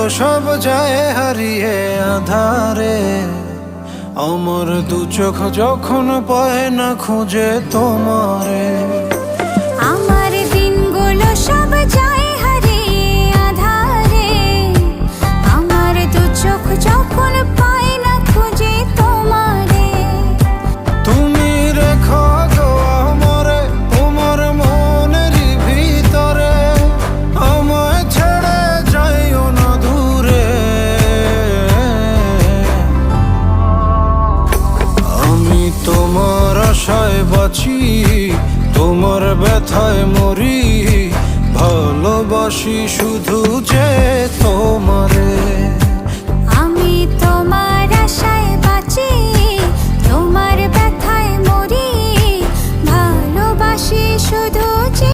সব যায় হারিয়ে আধারে। আমার দু চোখ যখন পায় না খুঁজে তোমারে। আমার দিনগুলো সব যায় হারিয়ে আধারে। আমার দু চোখ যখন পায় না খুঁজে তোমারে। তুমি রেখো গো আমারে তোমার মনেরই ভিতরে, আমায় ছেড়ে যাইও না দূরে। আমি তোমার আশায় বাঁচি, তোমার ব্যথায় মরি, ভালোবাসি শুধু যে তোমারে।